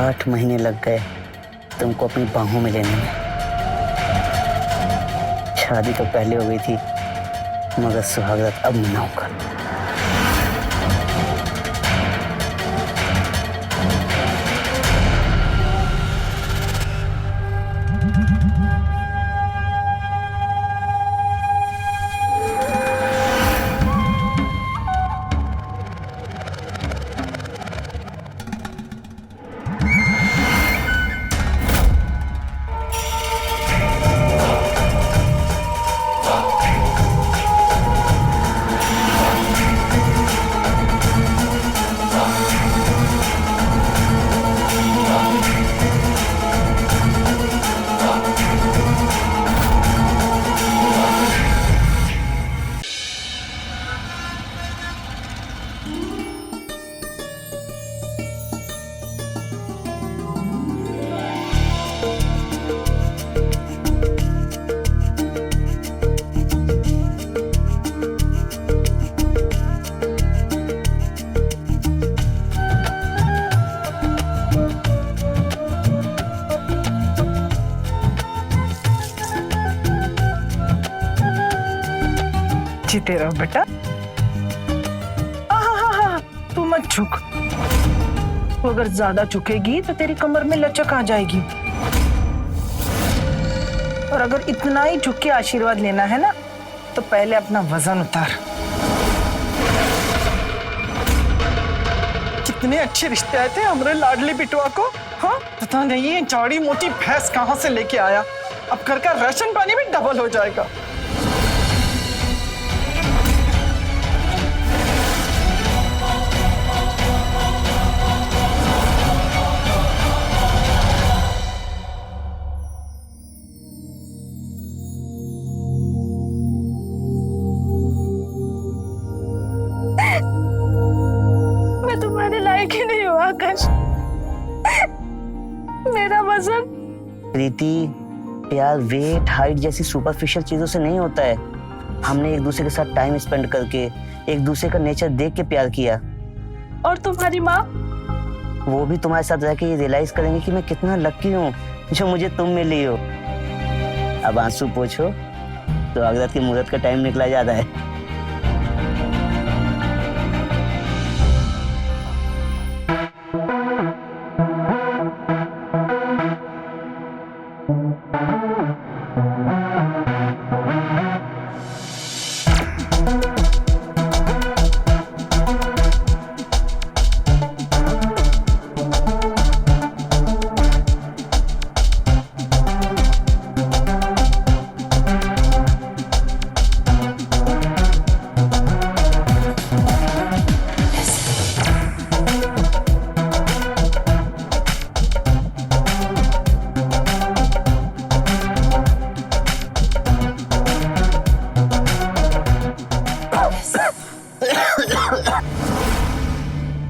8 महीने लग गए तुमको अपनी बाहों में लेने में। शादी तो पहले हो गई थी, मगर सुहागरात अब मनाऊंगा। जीते रहो बेटा। तू मत झुक, तो अगर ज्यादा झुकेगी तो तेरी कमर में लचक आ जाएगी। और अगर इतना ही झुक के आशीर्वाद लेना है ना, तो पहले अपना वजन उतार। कितने अच्छे रिश्ते आए थे हमारे लाडली बिटुआ को। हाँ, पता नहीं ये चाड़ी मोटी भैंस कहाँ से लेके आया। अब घर का राशन पानी भी डबल हो जाएगा। तुम्हारे लायक ही नहीं हुआ आकाश। मेरा वजन। प्रीति, प्यार वेट हाइट जैसी सुपरफिशियल चीजों से नहीं होता है। हमने एक दूसरे के साथ टाइम स्पेंड करके, एक दूसरे का नेचर देख के प्यार किया। और तुम्हारी माँ? वो भी तुम्हारे साथ रह के ये रियलाइज करेंगे कि मैं कितना लकी हूँ जो मुझे तुम मिली हो। अब आंसू पोछो, तो अगरत की मुहूर्त का टाइम निकला जाता है।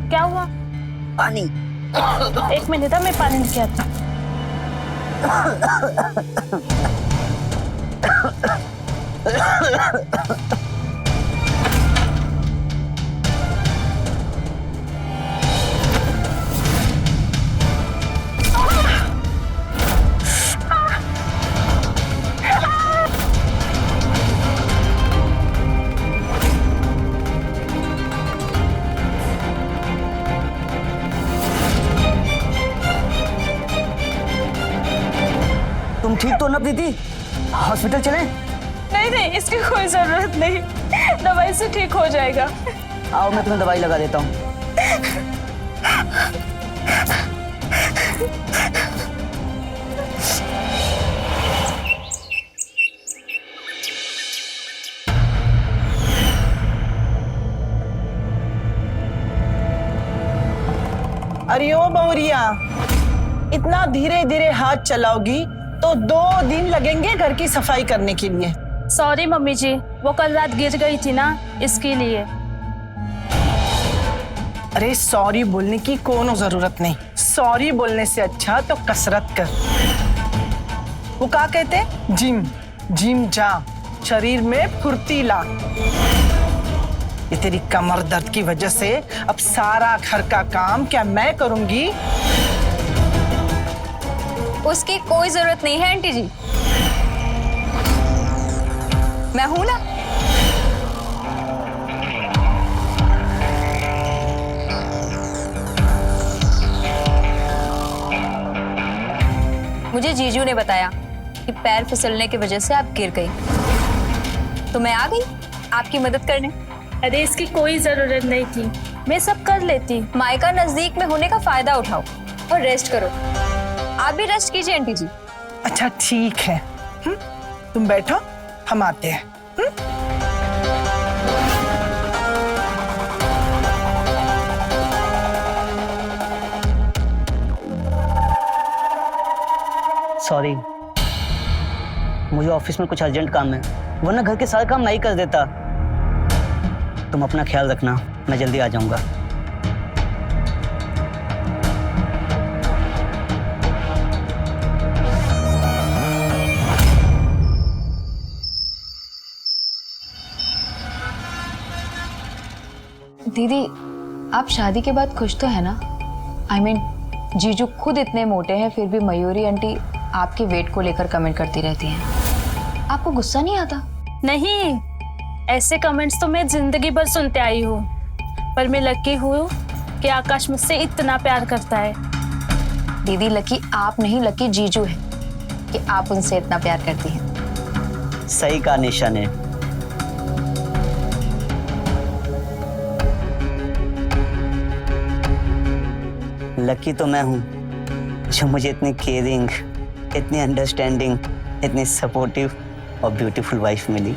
क्या हुआ? पानी। 1 मिनट, मैं पानी लेके आती हूँ। तुम ठीक तो ना प्रीति? हॉस्पिटल चलें? नहीं नहीं, इसकी कोई जरूरत नहीं, दवाई से ठीक हो जाएगा। आओ, मैं तुम्हें दवाई लगा देता हूँ। अरे ओ बहुरिया, इतना धीरे धीरे हाथ चलाओगी तो 2 दिन लगेंगे घर की सफाई करने के लिए। सॉरी मम्मी जी, वो कल रात गिर गई थी ना, इसके लिए। अरे सॉरी बोलने की कोनो जरूरत नहीं। सॉरी बोलने से अच्छा तो कसरत कर। वो क्या कहते? जिम जिम जा, शरीर में फुर्ती ला। ये तेरी कमर दर्द की वजह से अब सारा घर का काम क्या मैं करूंगी? उसकी कोई जरूरत नहीं है आंटी जी, मैं हूं ना। मुझे जीजू ने बताया कि पैर फिसलने की वजह से आप गिर गई, तो मैं आ गई आपकी मदद करने। अरे इसकी कोई जरूरत नहीं थी, मैं सब कर लेती। मायका नजदीक में होने का फायदा उठाओ और रेस्ट करो। आप भी रेस्ट कीजिए आंटी जी। अच्छा ठीक है, तुम बैठो, हम आते हैं। सॉरी, मुझे ऑफिस में कुछ अर्जेंट काम है, वरना घर के सारे काम मैं ही कर देता। तुम अपना ख्याल रखना, मैं जल्दी आ जाऊंगा। दीदी, आप शादी के बाद खुश तो है ना? I mean, जीजू खुद इतने मोटे हैं फिर भी मयूरी आंटी आपके वेट को लेकर कमेंट करती रहती हैं। आपको गुस्सा नहीं आता? नहीं, ऐसे कमेंट्स तो मैं जिंदगी भर सुनते आई हूँ, पर मैं लकी हूँ कि आकाश मुझसे इतना प्यार करता है। दीदी, लकी आप नहीं, लकी जीजू है कि आप उनसे इतना प्यार करती हैं। सही कहा निशा ने। लकी तो मैं हूं जो मुझे इतनी केयरिंग, इतनी अंडरस्टैंडिंग, इतनी सपोर्टिव और ब्यूटीफुल वाइफ मिली।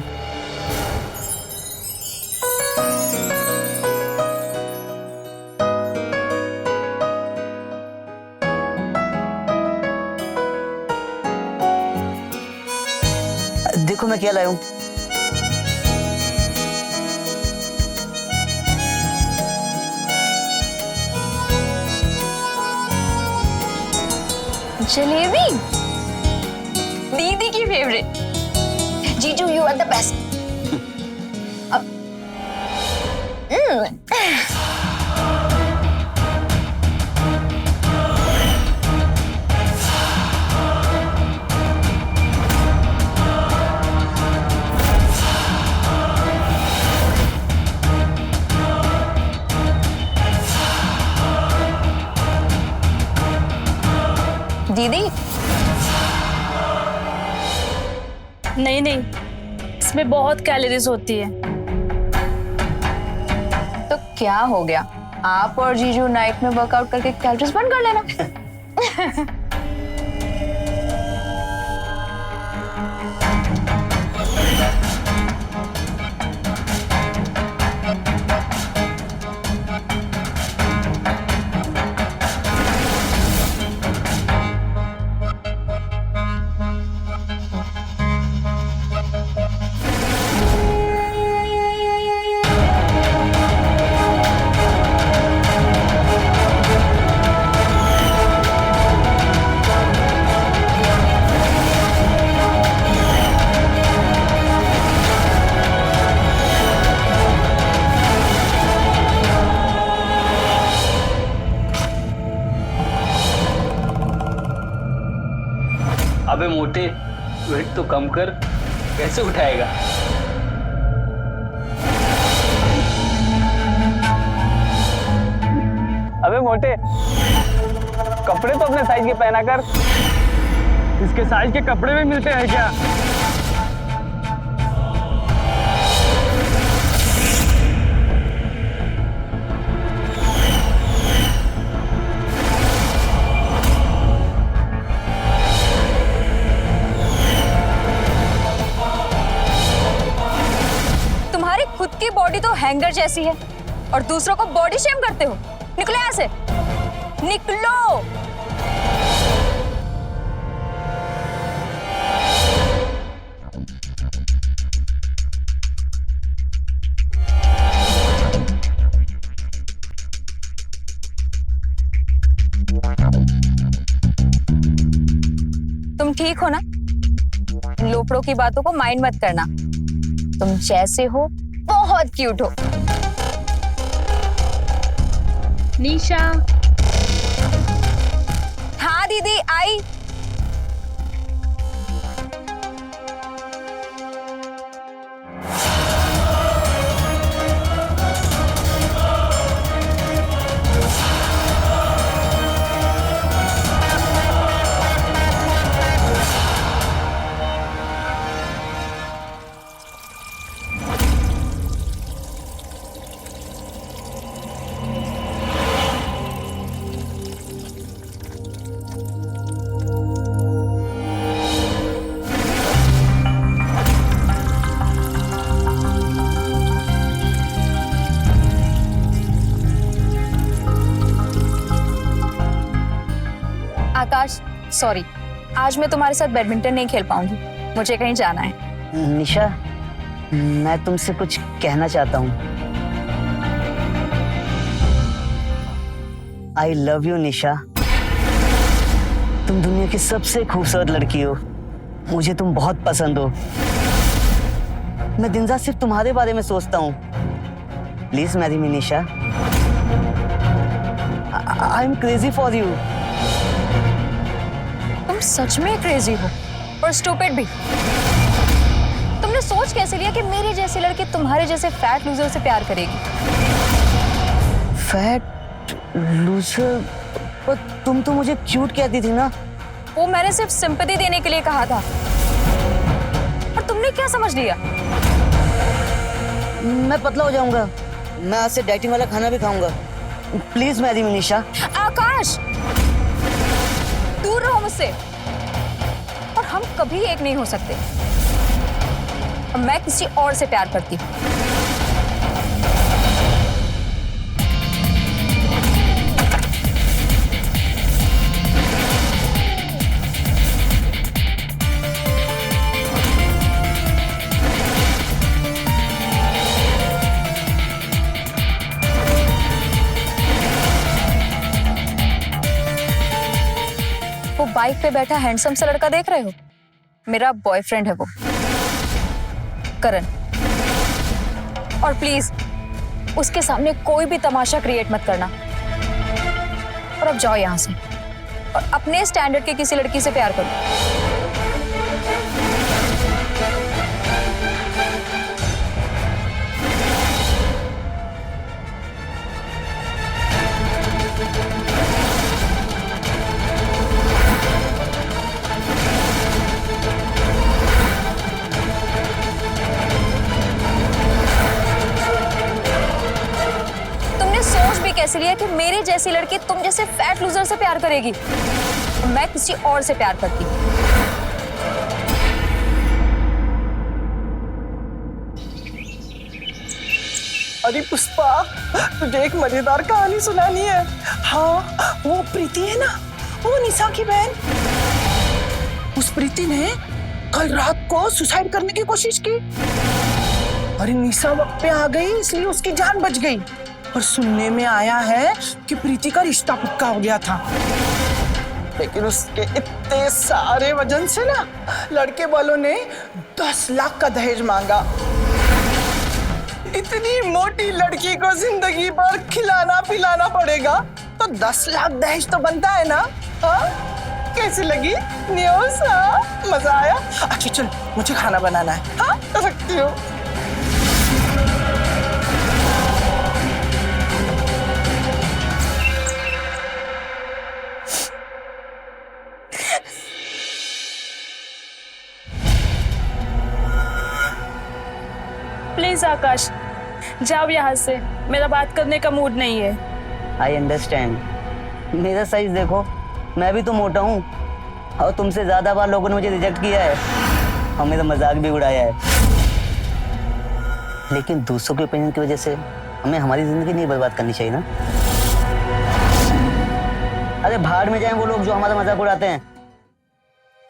देखो मैं क्या लाया हूं। जलेबी, दीदी की फेवरेट। जीजू, यू आर द बेस्ट। दीदी, नहीं नहीं, इसमें बहुत कैलोरीज होती है। तो क्या हो गया, आप और जीजू नाइट में वर्कआउट करके कैलोरीज बर्न कर लेना। अबे मोटे, वेट तो कम कर, कैसे उठाएगा? अबे मोटे, कपड़े तो अपने साइज के पहना कर। इसके साइज के कपड़े भी मिलते हैं क्या? खुद की बॉडी तो हैंगर जैसी है और दूसरों को बॉडी शेम करते हो। निकलो यहां से, निकलो। तुम ठीक हो ना? इन लोफड़ों की बातों को माइंड मत करना। तुम जैसे हो बहुत क्यूट हो। निशा। हाँ दीदी आई। सॉरी, आज मैं तुम्हारे साथ बैडमिंटन नहीं खेल पाऊंगी, मुझे कहीं जाना है। निशा, मैं तुमसे कुछ कहना चाहता हूँ। आई लव यू निशा। तुम दुनिया की सबसे खूबसूरत लड़की हो। मुझे तुम बहुत पसंद हो। मैं दिन रात सिर्फ तुम्हारे बारे में सोचता हूँ। Please marry me Nisha. I am crazy for you. तुम सच में क्रेजी हो और स्टूपिड भी। तुमने सोच कैसे लिया कि मेरी जैसी लड़की तुम्हारे जैसे फैट लूजर से प्यार करेगी? Fat loser? पर तुम तो मुझे क्यूट कहती थी ना। वो मैंने सिर्फ सिंपैथी देने के लिए कहा था, और तुमने क्या समझ लिया? मैं पतला हो जाऊंगा। मैं आज से डाइटिंग वाला खाना भी खाऊंगा। प्लीज मैरी मी निशा। आकाश, दूर रहो मुझसे। और हम कभी एक नहीं हो सकते। मैं किसी और से प्यार करती हूँ। वो बाइक पे बैठा हैंडसम सा लड़का देख रहे हो? मेरा बॉयफ्रेंड है वो, करण। और प्लीज उसके सामने कोई भी तमाशा क्रिएट मत करना। और अब जाओ यहां से और अपने स्टैंडर्ड के किसी लड़की से प्यार करो। कैसे लिया कि मेरी जैसी लड़की तुम जैसे फैट लूजर से प्यार करेगी? मैं किसी और से प्यार करती हूँ। अरे पुष्पा, तुझे एक मजेदार कहानी सुनानी है। हाँ, वो प्रीति है ना, वो निशा की बहन। उस प्रीति ने कल रात को सुसाइड करने की कोशिश की। अरे निशा वक्त पे आ गई, इसलिए उसकी जान बच गई। और सुनने में आया है कि प्रीति का रिश्ता पक्का हो गया था, लेकिन उसके इतने सारे वजन से ना लड़के वालों ने 10 लाख का दहेज मांगा। इतनी मोटी लड़की को जिंदगी भर खिलाना पिलाना पड़ेगा, तो 10 लाख दहेज तो बनता है ना। हाँ, कैसी लगी न्यूज़? मजा आया? अच्छा चल, मुझे खाना बनाना है। हाँ, कर सकती हूँ। प्लीज आकाश, जाओ यहाँ से। मेरा बात करने का मूड नहीं है। I understand. मेरा साइज देखो, मैं भी तो मोटा हूँ, और तुमसे ज्यादा बार लोगों ने मुझे रिजेक्ट किया है और मेरा मजाक भी उड़ाया है। लेकिन दूसरों के ओपिनियन की वजह से हमें हमारी जिंदगी नहीं बर्बाद करनी चाहिए ना। अरे भाड़ में जाएं वो लोग जो हमारा मजाक उड़ाते हैं।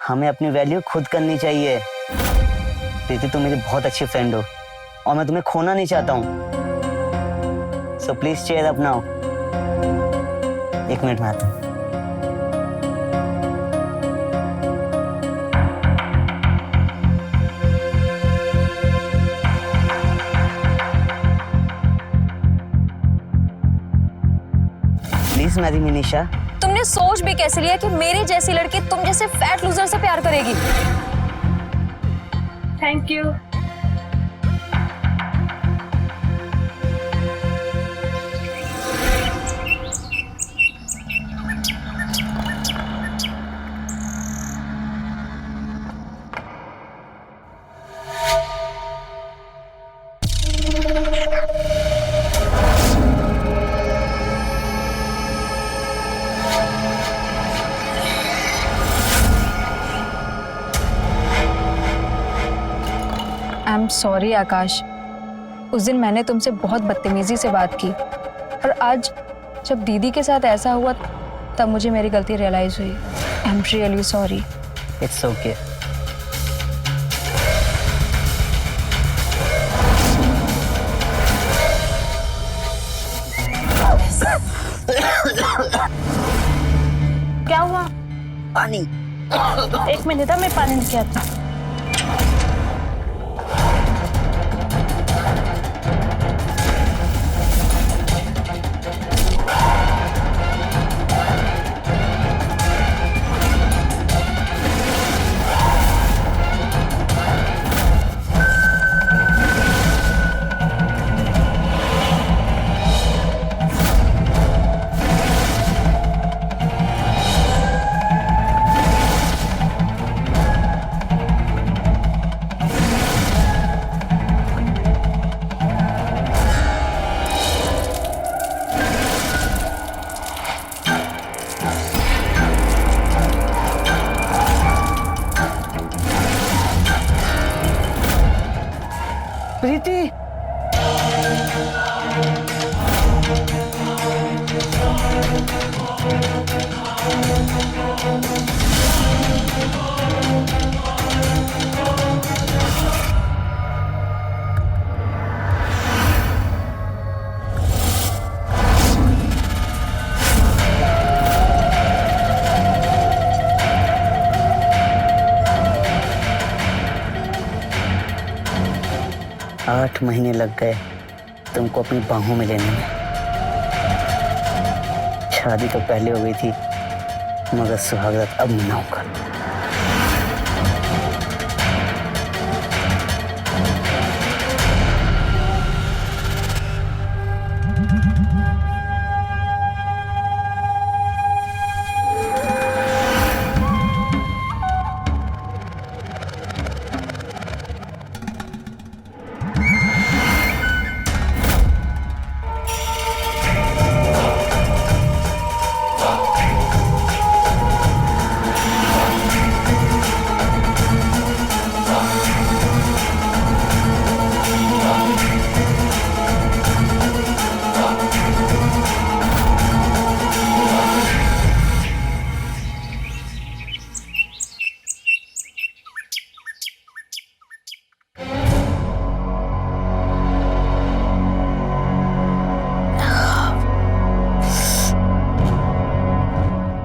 हमें अपनी वैल्यू खुद करनी चाहिए। प्रीति, तुम मेरी बहुत अच्छी फ्रेंड हो और मैं तुम्हें खोना नहीं चाहता हूँ। So please cheer up now. एक मिनट में आता हूँ। प्लीज मैरी मी निशा। तुमने सोच भी कैसे लिया कि मेरी जैसी लड़की तुम जैसे फैट लूजर से प्यार करेगी? Thank you. I am sorry Akash, उस दिन मैंने तुमसे बहुत बदतमीजी से बात की, और आज जब दीदी के साथ ऐसा हुआ तब मुझे मेरी गलती रियलाइज हुई। I am really sorry. It's okay. क्या हुआ? पानी। एक मिनट मैं पानी लेके आती हूँ। प्रीति, आठ महीने लग गए तुमको अपनी बाहों में लेने में। शादी तो पहले हो गई थी, मगर सुहागरात अब मनाऊंगा।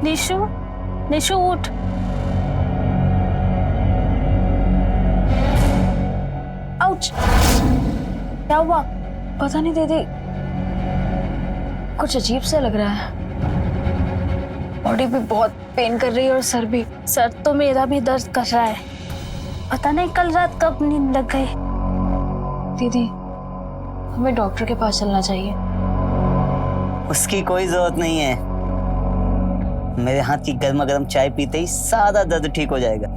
निशु, निशु उठ। आउच! क्या हुआ? पता नहीं दीदी, कुछ अजीब सा लग रहा है। बॉडी भी बहुत पेन कर रही है और सर भी। सर तो मेरा भी दर्द कर रहा है। पता नहीं कल रात कब नींद लग गई। दीदी, हमें डॉक्टर के पास चलना चाहिए। उसकी कोई जरूरत नहीं है। मेरे हाथ की गर्मा गर्म चाय पीते ही सारा दर्द ठीक हो जाएगा।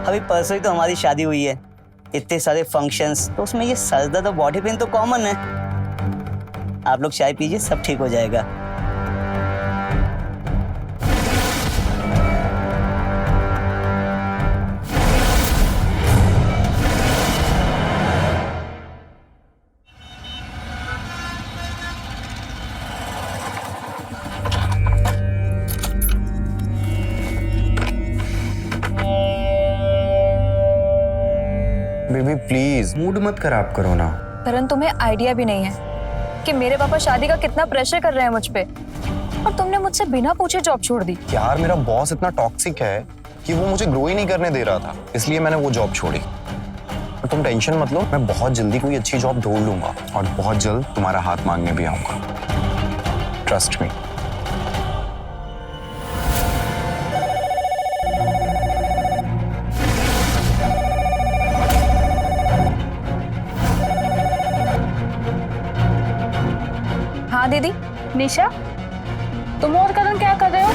अभी परसों ही तो हमारी शादी हुई है, इतने सारे फंक्शंस, तो उसमें ये सर दर्द और बॉडी पेन तो कॉमन है। आप लोग चाय पीजिए, सब ठीक हो जाएगा। बेबी प्लीज मूड मत खराब करो ना। करण, तुम्हें आइडिया भी नहीं है कि मेरे पापा शादी का कितना प्रेशर कर रहे हैं मुझ पे, और तुमने मुझसे बिना पूछे जॉब छोड़ दी। यार मेरा बॉस इतना टॉक्सिक है कि वो मुझे ग्रो ही नहीं करने दे रहा था, इसलिए मैंने वो जॉब छोड़ी। और तुम टेंशन मत लो, मैं बहुत जल्दी कोई अच्छी जॉब ढूंढ लूंगा और बहुत जल्द तुम्हारा हाथ मांगने भी आऊंगा। Trust me. हाँ दीदी। निशा, तुम और करण क्या कर रहे हो?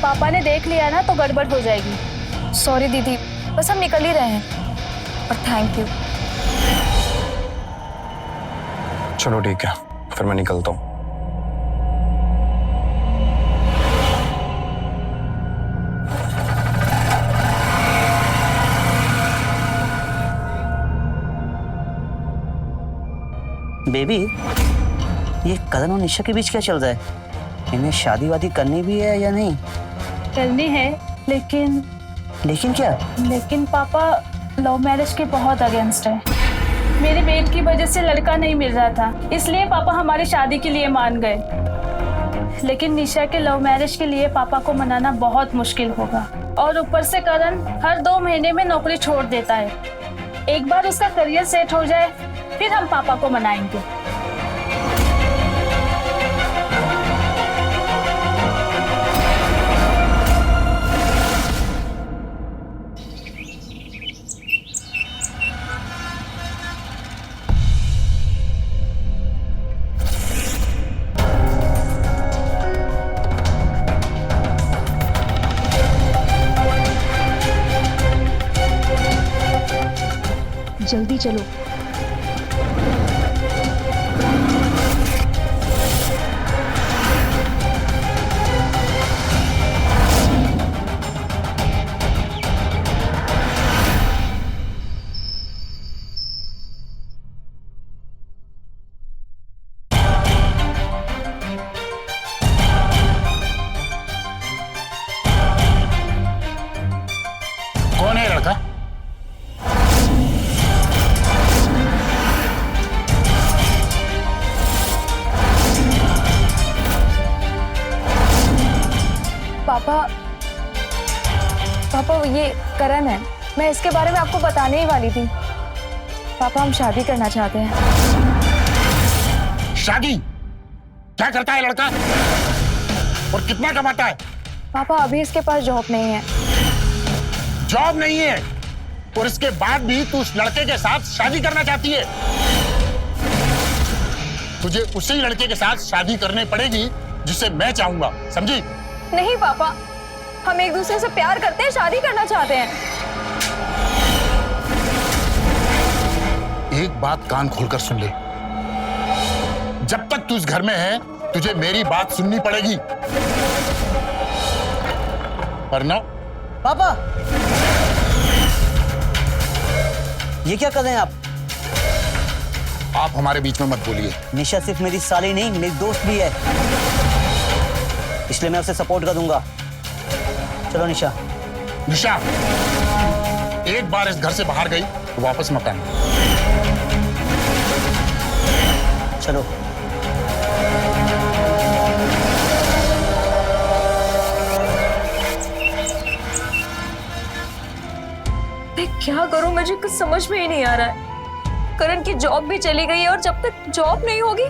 पापा ने देख लिया ना तो गड़बड़ हो जाएगी। सॉरी दीदी, बस हम निकल ही रहे हैं। और थैंक यू। चलो ठीक है, फिर मैं निकलता हूँ। बेबी, ये करण और निशा के बीच क्या चल रहा है? इन्हें शादी वादी करनी भी है या नहीं? करनी है, लेकिन क्या? लेकिन पापा लव मैरिज के बहुत अगेंस्ट है। मेरी बेट की वजह से लड़का नहीं मिल रहा था, इसलिए पापा हमारी शादी के लिए मान गए। लेकिन निशा के लव मैरिज के लिए पापा को मनाना बहुत मुश्किल होगा। और ऊपर से करण हर 2 महीने में नौकरी छोड़ देता है। एक बार उसका करियर सेट हो जाए, फिर हम पापा को मनाएंगे। जल्दी चलो। कौन है लड़का? पापा ये करण है। मैं इसके बारे में आपको बताने ही वाली थी। पापा हम शादी करना चाहते हैं। शादी? क्या करता है लड़का और कितना कमाता है? पापा अभी इसके पास जॉब नहीं है। जॉब नहीं है और इसके बाद भी तू उस लड़के के साथ शादी करना चाहती है? तुझे उसी लड़के के साथ शादी करनी पड़ेगी जिसे मैं चाहूंगा, समझी? नहीं पापा, हम एक दूसरे से प्यार करते हैं, शादी करना चाहते हैं। एक बात कान खोलकर सुन ले, जब तक तू इस घर में है तुझे मेरी बात सुननी पड़ेगी। अर्नव। पापा, ये क्या कर रहे हैं आप? आप हमारे बीच में मत बोलिए। निशा सिर्फ मेरी साली नहीं, मेरी दोस्त भी है, इसलिए मैं उसे सपोर्ट करूंगा। चलो निशा। निशा, एक बार इस घर से बाहर गई तो वापस मत आना। चलो। मैं क्या करूं, मुझे कुछ समझ में ही नहीं आ रहा है। करण की जॉब भी चली गई है और जब तक जॉब नहीं होगी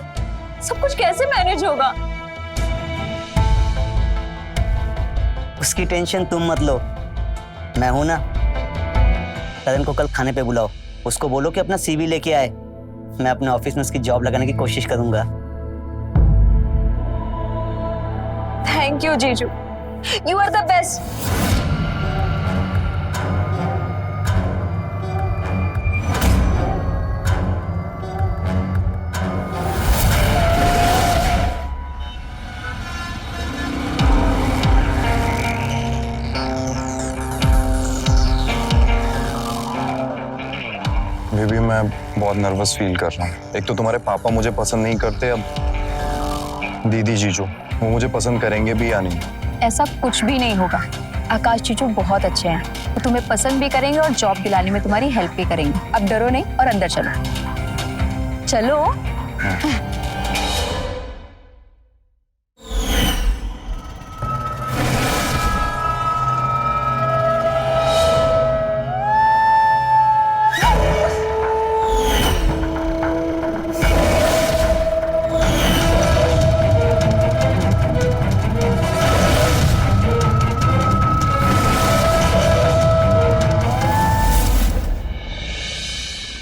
सब कुछ कैसे मैनेज होगा? उसकी टेंशन तुम मत लो, मैं हूं ना। करण को कल खाने पे बुलाओ, उसको बोलो कि अपना CV लेके आए। मैं अपने ऑफिस में उसकी जॉब लगाने की कोशिश करूंगा। थैंक यू जीजू, you are the best. Baby मैं बहुत नर्वस फील कर रहा हूँ। एक तो तुम्हारे पापा मुझे पसंद नहीं करते, अब दीदी जीजू वो मुझे पसंद करेंगे भी या नहीं? ऐसा कुछ भी नहीं होगा। आकाश जीजू बहुत अच्छे हैं, वो तुम्हें पसंद भी करेंगे और जॉब दिलाने में तुम्हारी हेल्प भी करेंगे। अब डरो नहीं और अंदर चलो। चलो।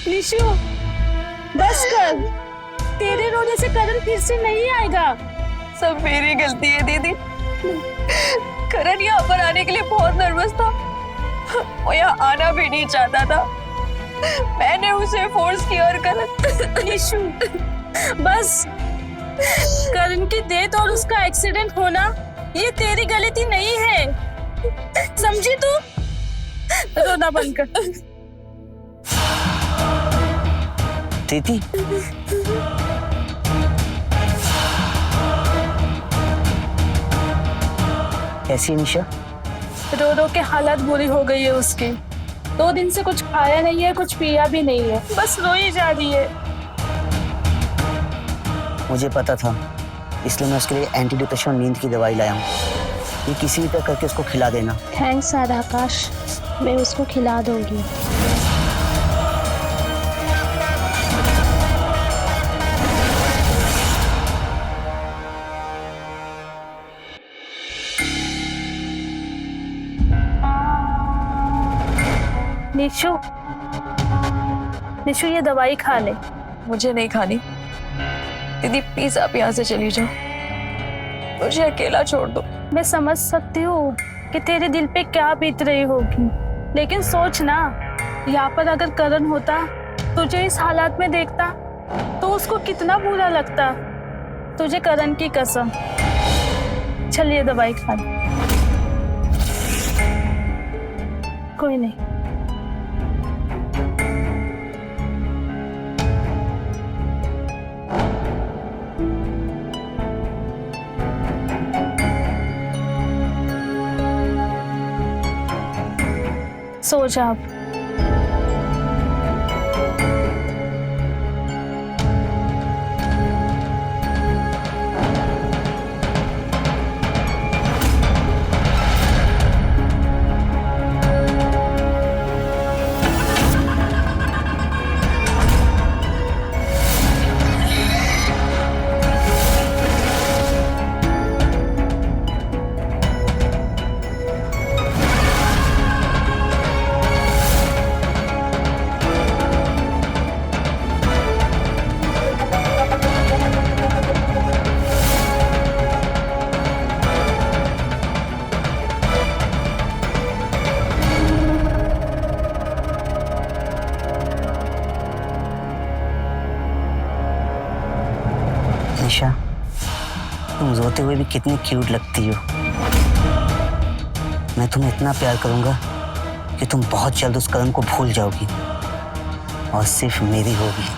निशु, बस कर। तेरे रोने से करण फिर से नहीं आएगा। सब मेरी गलती है दीदी। करण यहाँ पर आने के लिए बहुत नर्वस था, वो यहाँ आना भी नहीं चाहता था। मैंने उसे फोर्स किया और करण। निशु, बस। करण की डेथ और उसका एक्सीडेंट होना ये तेरी गलती नहीं है, समझी तू? रोना बंद कर। दीदी, कैसी है निशा? रो रो के हालत बुरी हो गई है उसकी। 2 दिन से कुछ खाया नहीं है, कुछ पिया भी नहीं है, बस रो ही जा रही है। मुझे पता था, इसलिए मैं उसके लिए एंटी डिप्रेशन और नींद की दवाई लाया हूँ। ये किसी भी तरह करके उसको खिला देना। थैंक्स आकाश, मैं उसको खिला दूंगी। निशु, निशु ये दवाई खा ले। मुझे नहीं खानी दीदी, प्लीज आप यहाँ से चली जाओ, मुझे अकेला छोड़ दो। मैं समझ सकती हूँ कि तेरे दिल पे क्या बीत रही होगी, लेकिन सोच ना, यहाँ पर अगर करण होता, तुझे इस हालात में देखता, तो उसको कितना बुरा लगता। तुझे करण की कसम। चलिए दवाई खा ले। कोई नहीं। सो जा अब। निशा, तुम रोते हुए भी कितनी क्यूट लगती हो। मैं तुम्हें इतना प्यार करूंगा कि तुम बहुत जल्द उस करण को भूल जाओगी और सिर्फ मेरी होगी।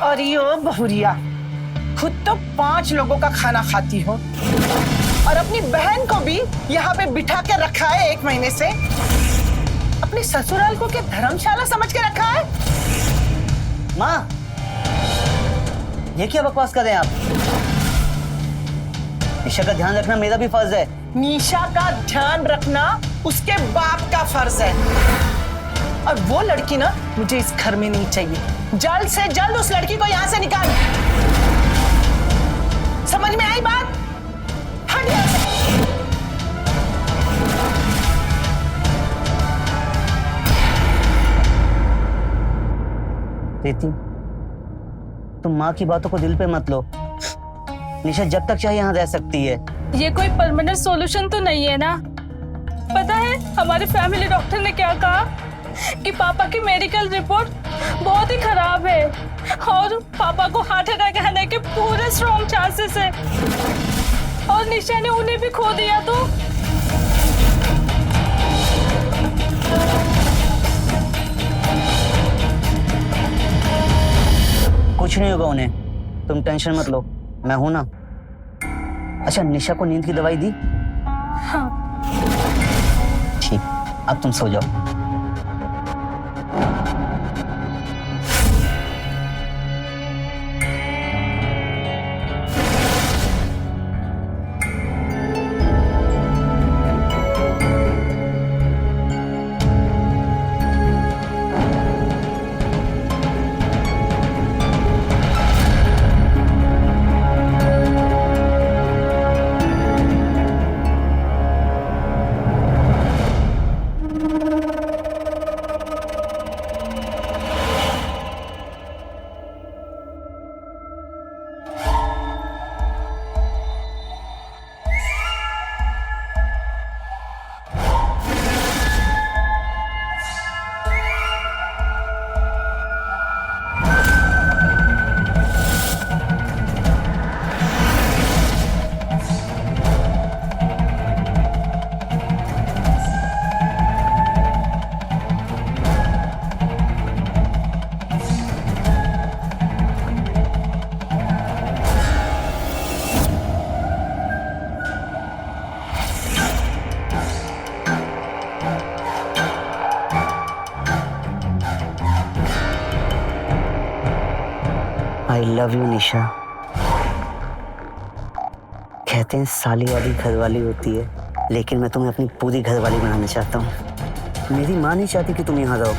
और यो बहुरिया, खुद तो 5 लोगों का खाना खाती हो और अपनी बहन को भी यहाँ पे बिठा के रखा है 1 महीने से। अपने ससुराल को क्या धर्मशाला समझ के रखा है? माँ, ये क्या बकवास कर रहे हैं आप? निशा का ध्यान रखना मेरा भी फर्ज है। निशा का ध्यान रखना उसके बाप का फर्ज है। और वो लड़की ना मुझे इस घर में नहीं चाहिए। जल्द से जल्द उस लड़की को यहाँ से निकाल। समझ में आई बात? हट यहाँ से। प्रीति, तुम माँ की बातों को दिल पे मत लो। निशा जब तक चाहे यहाँ रह सकती है। ये कोई परमानेंट सॉल्यूशन तो नहीं है ना? पता है हमारे फैमिली डॉक्टर ने क्या कहा कि पापा की मेडिकल रिपोर्ट बहुत ही खराब है और पापा को हार्ट अटैक आने के पूरे स्ट्रॉन्ग चांसेस है। और निशा ने उन्हें भी खो दिया तो कुछ नहीं होगा उन्हें, तुम टेंशन मत लो, मैं हूं ना। अच्छा, निशा को नींद की दवाई दी? हाँ। ठीक, अब तुम सो जाओ। लव यू निशा। कहते हैं साली वाली घरवाली होती है, लेकिन मैं तुम्हें अपनी पूरी घरवाली बनाना चाहता हूँ। मेरी माँ नहीं चाहती कि तुम यहाँ रहो।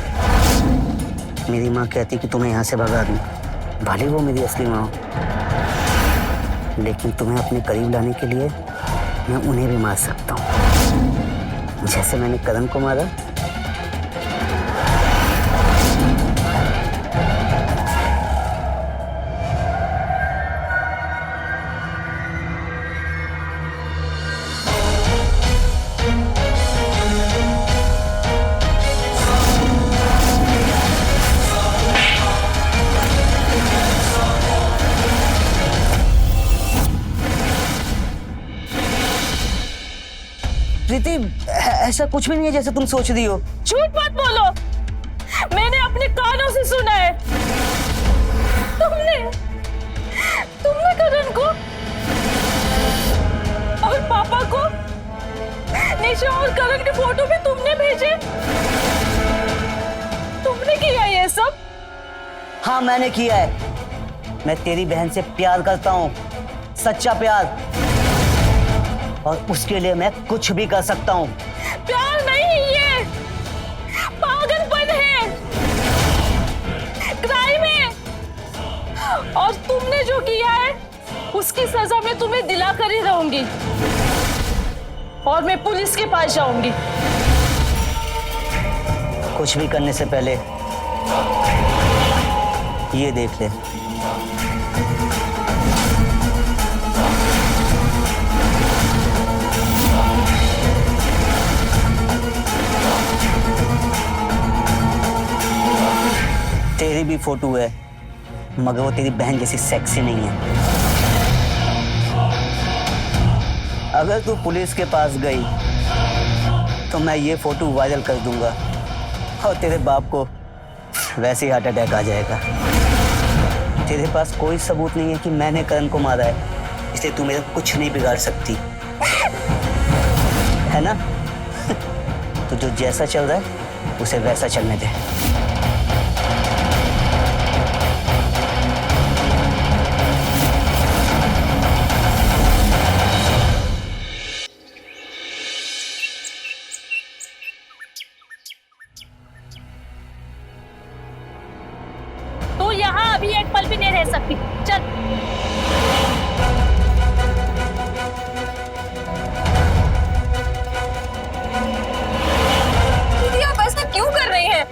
मेरी माँ कहती कि तुम्हें यहाँ से भगा दूँ, भले वो मेरी असली माँ हो। लेकिन तुम्हें अपने करीब लाने के लिए मैं उन्हें भी मार सकता हूँ, जैसे मैंने करण को मारा। प्रीति, ऐसा कुछ भी नहीं है जैसे तुम सोच रही हो। झूठ मत बोलो, मैंने अपने कानों से सुना है। तुमने करण को और पापा को निशा और करण के फोटो भी तुमने भेजे। तुमने किया ये सब? हाँ, मैंने किया है। मैं तेरी बहन से प्यार करता हूँ, सच्चा प्यार, और उसके लिए मैं कुछ भी कर सकता हूँ। प्यार नहीं, ये पागलपन है, क्राइम है। और तुमने जो किया है उसकी सजा मैं तुम्हें दिला कर ही रहूंगी, और मैं पुलिस के पास जाऊंगी। कुछ भी करने से पहले ये देख ले। तेरी भी फोटो है, मगर वो तेरी बहन जैसी सेक्सी नहीं है। अगर तू पुलिस के पास गई तो मैं ये फोटो वायरल कर दूंगा, और तेरे बाप को वैसे ही हार्ट अटैक आ जाएगा। तेरे पास कोई सबूत नहीं है कि मैंने करण को मारा है, इसलिए तू मेरा कुछ नहीं बिगाड़ सकती, है ना? तो जो जैसा चल रहा है उसे वैसा चलने दे। तू यहाँ अभी एक पल भी नहीं रह सकती। चल। दीदी आप ऐसा क्यों कर रही हैं?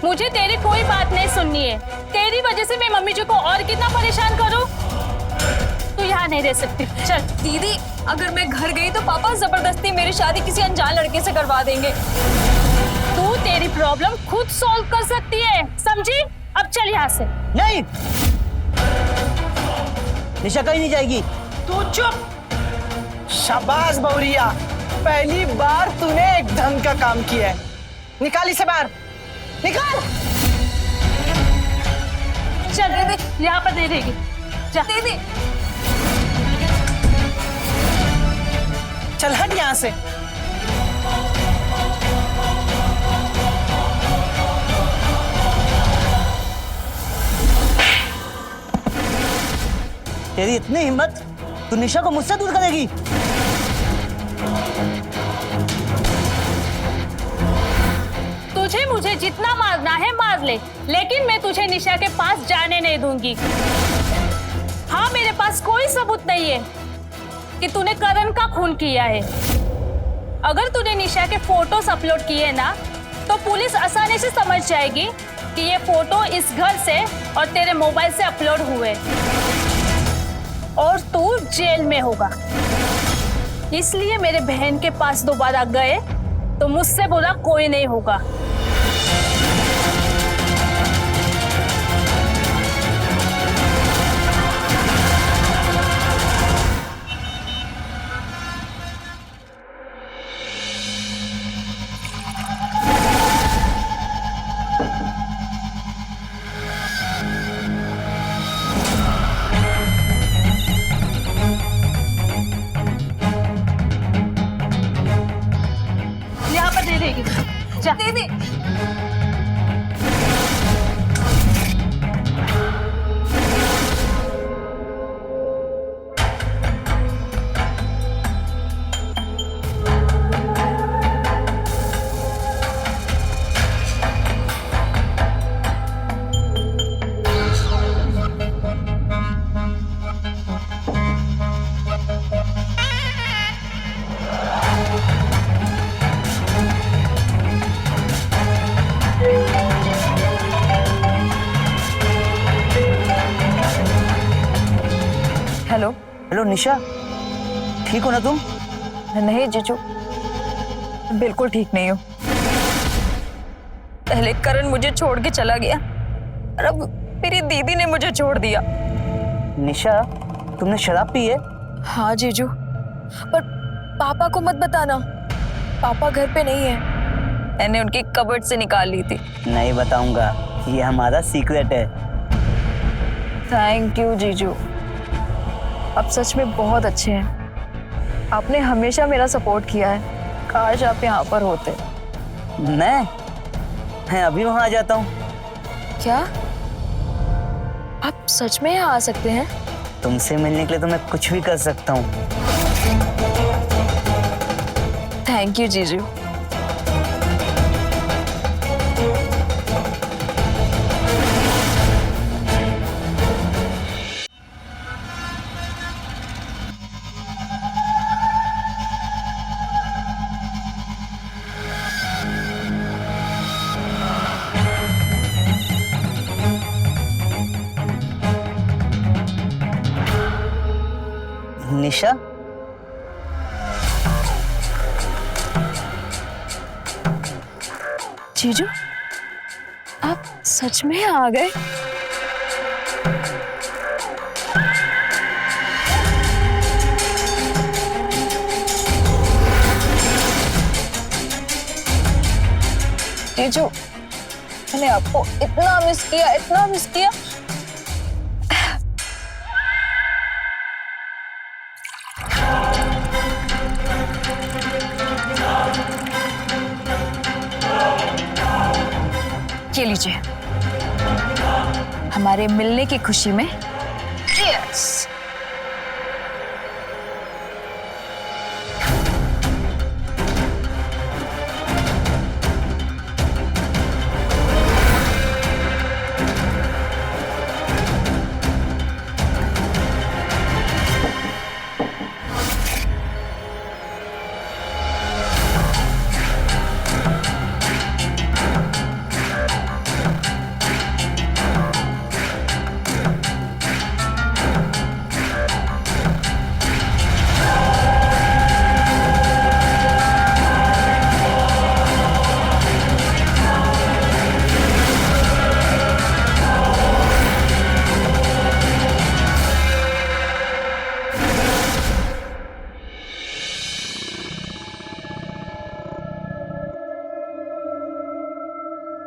मुझे तेरी कोई बात नहीं सुननी है। तेरी वजह से मैं मम्मी जी को और कितना परेशान करूं? तू यहाँ नहीं रह सकती। चल। दीदी अगर मैं घर गई तो पापा जबरदस्ती मेरी शादी किसी अनजान लड़के से करवा देंगे। तू तेरी प्रॉब्लम खुद सॉल्व कर सकती है, समझी? अब चल यहाँ से। नहीं, निशा कहीं नहीं जाएगी। तू चुप। शाबाश बौरिया, पहली बार तूने एक ढंग का काम किया है। निकाल इसे बाहर, निकाल। चल दीदी, यहाँ पर नहीं रहेगी। जा। दीदी चल हट यहाँ से। तेरी इतनी हिम्मत, तू निशा को मुझसे दूर करेगी? तुझे मुझे जितना मारना है मार ले, लेकिन मैं तुझे निशा के पास जाने नहीं दूंगी। हाँ, मेरे पास कोई सबूत नहीं है कि तूने करण का खून किया है। अगर तूने निशा के फोटोज अपलोड किए ना, तो पुलिस आसानी से समझ जाएगी कि ये फोटो इस घर से और तेरे मोबाइल से अपलोड हुए, और तू जेल में होगा। इसलिए मेरे बहन के पास दोबारा गए तो मुझसे बुरा कोई नहीं होगा। जा। दीदी हेलो। हेलो निशा, ठीक हो ना तुम? नहीं जीजू, बिल्कुल ठीक नहीं हूँ। पहले करण मुझे छोड़ के चला गया और अब मेरी दीदी ने मुझे छोड़ दिया। निशा, तुमने शराब पी है? हाँ जीजू, पर पापा को मत बताना, पापा घर पे नहीं है। मैंने उनकी कबर्ड से निकाल ली थी। नहीं बताऊंगा, ये हमारा सीक्रेट है। थैंक यू जीजू, आप सच में बहुत अच्छे हैं। आपने हमेशा मेरा सपोर्ट किया है। काश आप यहाँ पर होते। मैं अभी वहां आ जाता हूँ। क्या आप सच में यहाँ आ सकते हैं? तुमसे मिलने के लिए तो मैं कुछ भी कर सकता हूँ। थैंक यू जीजू। निशा, जीजू, आप सच में यहाँ आ गए? जीजू, मैंने आपको इतना मिस किया, इतना मिस किया। ये लीजिए, हमारे मिलने की खुशी में चीयर्स।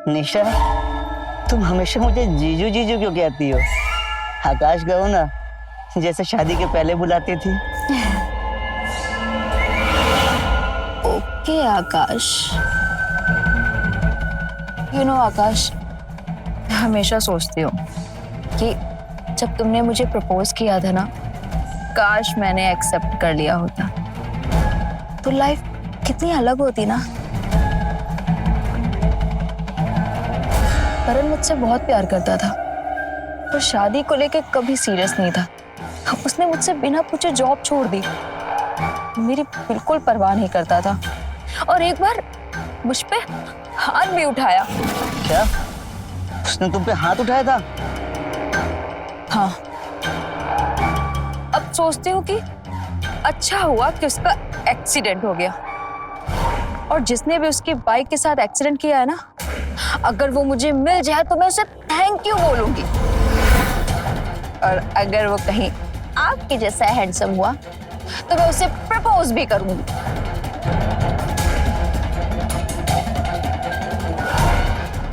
निशा, तुम हमेशा मुझे जीजू जीजू क्यों कहती हो? आकाश कहो ना, जैसे शादी के पहले बुलाती थी। Okay Akash. यू नो आकाश, हमेशा सोचती हूँ कि जब तुमने मुझे प्रपोज किया था ना, काश मैंने एक्सेप्ट कर लिया होता तो लाइफ कितनी अलग होती ना। करण मुझसे बहुत प्यार करता था, पर शादी को लेके कभी सीरियस नहीं था। उसने मुझसे बिना पूछे जॉब छोड़ दी, मेरी बिल्कुल परवाह नहीं करता था, और एक बार मुझ पे हाथ भी उठाया। क्या उसने तुम पे हाथ उठाया था? हाँ। अब सोचती हूँ कि अच्छा हुआ कि उसका एक्सीडेंट हो गया, और जिसने भी उसकी बाइक के साथ एक्सीडेंट किया है ना, अगर वो मुझे मिल जाए तो मैं उसे थैंक यू बोलूंगी, और अगर वो कहीं आपके जैसा हैंडसम हुआ तो मैं उसे प्रपोज भी करूंगी।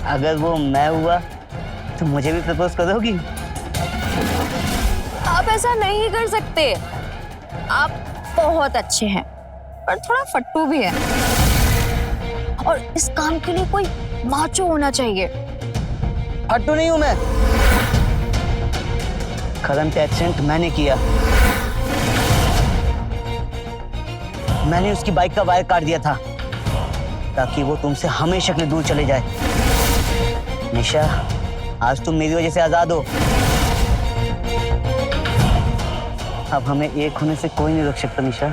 अगर वो मैं हुआ तो मुझे भी प्रपोज करोगी? आप ऐसा नहीं कर सकते, आप बहुत अच्छे हैं पर थोड़ा फट्टू भी हैं, और इस काम के लिए कोई माचो होना चाहिए। फट्टू नहीं हूं मैं। करण का एक्सीडेंट मैंने किया। मैंने उसकी बाइक का वायर काट दिया था ताकि वो तुमसे हमेशा के लिए दूर चले जाए। निशा, आज तुम मेरी वजह से आजाद हो। अब हमें एक होने से कोई नहीं रोक सकता निशा।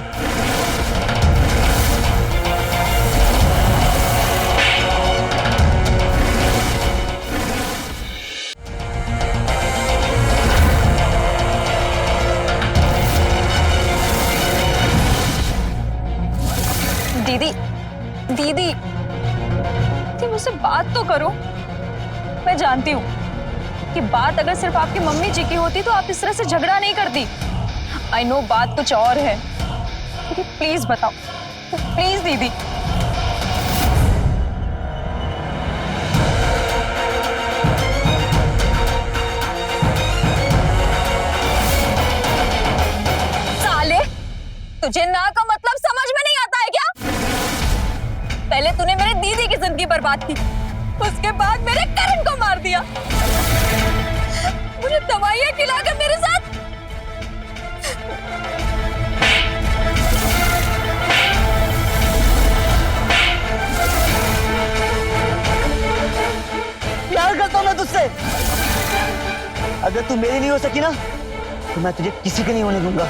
दीदी, तुम मुझसे बात तो करो। मैं जानती हूँ कि बात अगर सिर्फ आपकी मम्मी जी की होती तो आप इस तरह से झगड़ा नहीं करती। आई नो बात कुछ और है, लेकिन प्लीज बताओ, प्लीज दीदी। साले, तुझे ना का मतलब समझ में नहीं आता है क्या? पहले तूने मेरे दीदी की जिंदगी बर्बाद की, उसके बाद मेरे करण को मार दिया, मुझे दवाइयां खिलाकर मेरे साथ प्यार करता हूं मैं तुझसे। अगर तू मेरी नहीं हो सकी ना तो मैं तुझे किसी के नहीं होने दूंगा।